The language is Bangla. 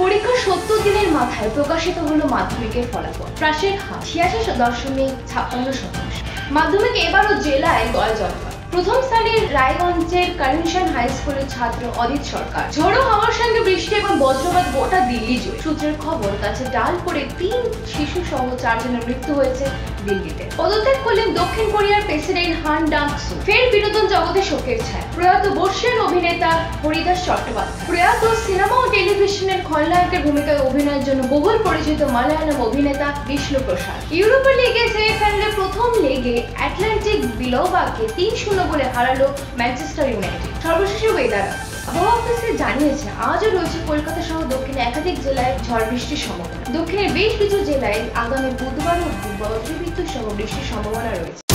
পরীক্ষার ৭০ দিনের মাথায় প্রকাশিত হলো মাধ্যমিকের ফলাফল। পাশের হার ৮৬.৫৬%। মাধ্যমিকে এবারও জেলায় জয়জয়কার। প্রথম স্থানের রায়গঞ্জের কারেনশন হাই স্কুলের ছাত্র অদিত সরকার। ঝোড়ো হাওয়ার সঙ্গে বৃষ্টি এবং বজ্রপাত গোটা দিল্লি জুড়ে। সূত্রের খবর, গাছে ডাল পড়ে ৩ শিশু সহ ৪ জনের মৃত্যু হয়েছে দিল্লিতে। পদত্যাগ করলেন দক্ষিণ কোরিয়ার প্রেসিডেন্ট হান ডাক-সু। ফের বিনোদন জগতে শোকের ছায়া। প্রয়াত বর্ষীয়ান অভিনেতা হরিদাস চট্টোপাধ্যায়। প্রয়াত সিনেমা ও টেলিভিশনের খলনায়কের ভূমিকায় অভিনয়ের জন্য বহুল পরিচিত মালয়ালম অভিনেতা বিষ্ণু প্রসাদ। ইউরোপা লিগে সেমিফাইনালে প্রথম লেগে অ্যাটলেটিক বিলবাওকে ৩-০ গোলে হারালো ম্যানচেস্টার ইউনাইটেড। সর্বশেষ ওয়েদার আবহাওয়া অফিসে জানিয়েছে, আজও রয়েছে কলকাতা সহ দক্ষিণে একাধিক জেলায় ঝড় বৃষ্টির সম্ভাবনা। দক্ষিণের বেশ কিছু জেলায় আগামী বুধবার ও বজ্রবিদ্যুৎ সহ বৃষ্টির সম্ভাবনা রয়েছে।